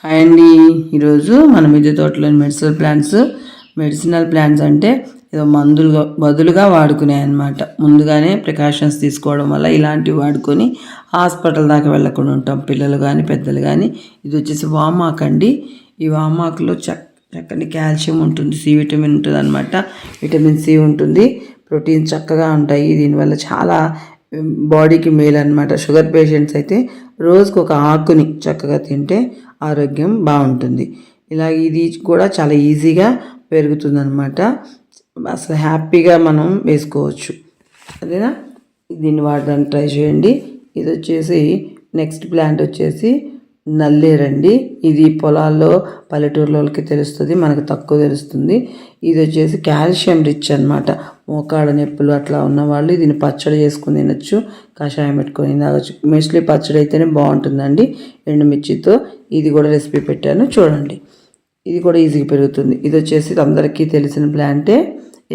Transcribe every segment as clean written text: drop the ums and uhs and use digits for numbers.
Hi అండి. ఈరోజు మన మిద్దె తోటలోని మెడిసినల్ ప్లాంట్స్ అంటే ఏదో మందులుగా బదులుగా వాడుకునే అన్నమాట. ముందుగానే ప్రికాషన్స్ తీసుకోవడం వల్ల ఇలాంటివి వాడుకొని హాస్పిటల్ దాకా వెళ్ళకుండా ఉంటాం, పిల్లలు కానీ పెద్దలు కానీ. ఇది వచ్చేసి వామాకు అండి. ఈ వామాకులో చక్కని కాల్షియం ఉంటుంది, సి విటమిన్ ఉంటుంది అనమాట. విటమిన్ సి ఉంటుంది, ప్రోటీన్స్ చక్కగా ఉంటాయి. దీనివల్ల చాలా బాడీకి మేలు అనమాట. షుగర్ పేషెంట్స్ అయితే రోజుకు ఒక ఆకుని చక్కగా తింటే ఆరోగ్యం బాగుంటుంది. ఇలా ఇది కూడా చాలా ఈజీగా పెరుగుతుంది అనమాట. అసలు హ్యాపీగా మనం వేసుకోవచ్చు. అదేనా, దీన్ని వాడడానికి ట్రై చేయండి. ఇది వచ్చేసి నెక్స్ట్ ప్లాంట్ వచ్చేసి నల్లేరండి. ఇది పొలాల్లో పల్లెటూరులోకి తెలుస్తుంది, మనకు తక్కువ తెలుస్తుంది. ఇది వచ్చేసి కాల్షియం రిచ్ అనమాట. మోకాళ్ళ నొప్పులు అట్లా ఉన్నవాళ్ళు దీన్ని పచ్చడి చేసుకుని తినచ్చు, కషాయం పెట్టుకొని తాగొచ్చు. మోస్ట్లీ పచ్చడి అయితేనే బాగుంటుందండి ఎండుమిర్చితో. ఇది కూడా రెసిపీ పెట్టాను చూడండి. ఇది కూడా ఈజీగా పెరుగుతుంది. ఇది వచ్చేసి అందరికీ తెలిసిన ప్లాంటే.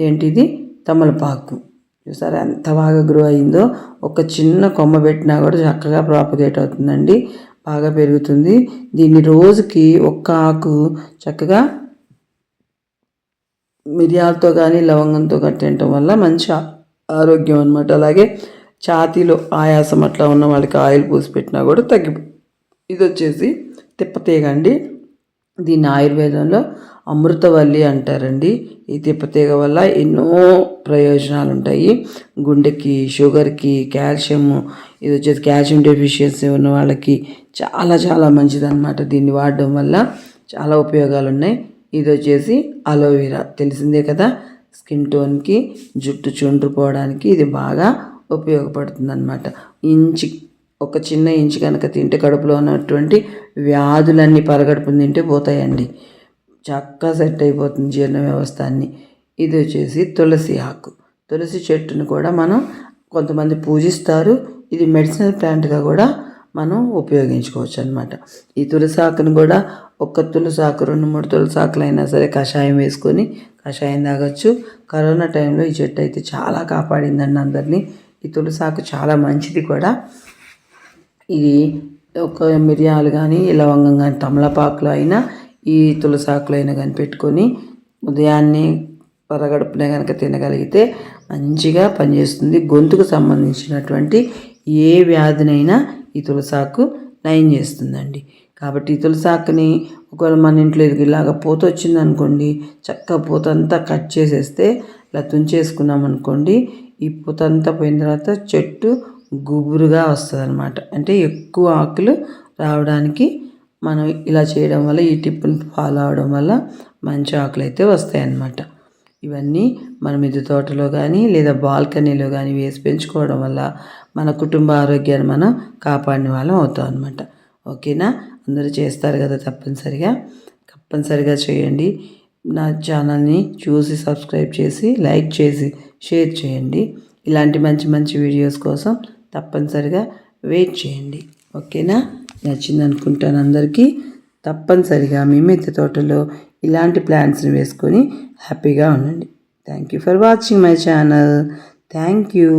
ఏంటిది? తమలపాకు. చూసారా ఎంత బాగా గ్రో అయిందో. ఒక చిన్న కొమ్మ పెట్టినా కూడా చక్కగా ప్రాపగేట్ అవుతుందండి, బాగా పెరుగుతుంది. దీన్ని రోజుకి ఒక్క ఆకు చక్కగా మిరియాలతో కానీ లవంగంతో కానీ తినటం వల్ల మంచి ఆరోగ్యం అనమాట. అలాగే ఛాతీలో ఆయాసం అట్లా ఉన్న వాళ్ళకి ఆయిల్ పూసి పెట్టినా కూడా ఇది వచ్చేసి తిప్పతీగ అండి. దీన్ని ఆయుర్వేదంలో అమృతవల్లి అంటారండి. ఈ తిప్పతీగ వల్ల ఎన్నో ప్రయోజనాలు ఉంటాయి. గుండెకి, షుగర్కి, కాల్షియము. ఇది వచ్చేసి కాల్షియం డెఫిషియన్సీ ఉన్న వాళ్ళకి చాలా చాలా మంచిదన్నమాట. దీన్ని వాడడం వల్ల చాలా ఉపయోగాలు ఉన్నాయి. ఇది వచ్చేసి అలోవెరా, తెలిసిందే కదా. స్కిన్ టోన్కి, జుట్టు చుండ్రుపోవడానికి ఇది బాగా ఉపయోగపడుతుంది అన్నమాట. ఒక చిన్న ఇంచు కనుక తింటే కడుపులో ఉన్నటువంటి వ్యాధులన్నీ పరగడుపుని తింటే పోతాయండి. చక్కగా సెట్ అయిపోతుంది జీర్ణ వ్యవస్థ అన్ని. ఇది వచ్చేసి తులసి ఆకు. తులసి చెట్టును కూడా మనం కొంతమంది పూజిస్తారు. ఇది మెడిసినల్ ప్లాంట్గా కూడా మనం ఉపయోగించుకోవచ్చు అనమాట. ఈ తులసి ఆకును కూడా ఒక్క తులసి ఆకు 2-3 తులసి ఆకులు అయినా సరే కషాయం వేసుకొని కషాయం తాగొచ్చు. కరోనా టైంలో ఈ చెట్టు అయితే చాలా కాపాడిందండి అందరినీ. ఈ తులసి ఆకు చాలా మంచిది కూడా. ఇది ఒక మిరియాలు కానీ లవంగం కానీ తమలపాకులో అయినా ఈ తులసాకులో అయినా కానీ పెట్టుకొని ఉదయాన్నే పరగడుపునే కనుక తినగలిగితే మంచిగా పనిచేస్తుంది. గొంతుకు సంబంధించినటువంటి ఏ వ్యాధినైనా ఈ తులసాకు నయం చేస్తుందండి. కాబట్టి ఈ తులసాకుని ఒకవేళ మన ఇంట్లో ఇలాగ పూత వచ్చింది అనుకోండి, చక్కగా పూత అంతా కట్ చేసేస్తే ఇలా తుంచేసుకున్నాం అనుకోండి, ఈ పూత అంతా పోయిన తర్వాత చెట్టు గుబురుగా వస్తుంది అనమాట. అంటే ఎక్కువ ఆకులు రావడానికి మనం ఇలా చేయడం వల్ల, ఈ టిప్పుని ఫాలో అవడం వల్ల మంచి ఆకులు అయితే వస్తాయి అన్నమాట. ఇవన్నీ మన మిద్దె తోటలో కానీ లేదా బాల్కనీలో కానీ వేసి పెంచుకోవడం వల్ల మన కుటుంబ ఆరోగ్యాన్ని మనం కాపాడిన వాళ్ళం అవుతాం అనమాట. ఓకేనా? అందరూ చేస్తారు కదా, తప్పనిసరిగా చేయండి. నా ఛానల్ని చూసి సబ్స్క్రైబ్ చేసి, లైక్ చేసి, షేర్ చేయండి. ఇలాంటి మంచి మంచి వీడియోస్ కోసం తప్పనిసరిగా వెయిట్ చేయండి. ఓకేనా? నచ్చింది అనుకుంటాను అందరికీ. తప్పనిసరిగా మీ మిద్దె తోటలో ఇలాంటి ప్లాంట్స్ని వేసుకొని హ్యాపీగా ఉండండి. Thank you for watching my channel. Thank you.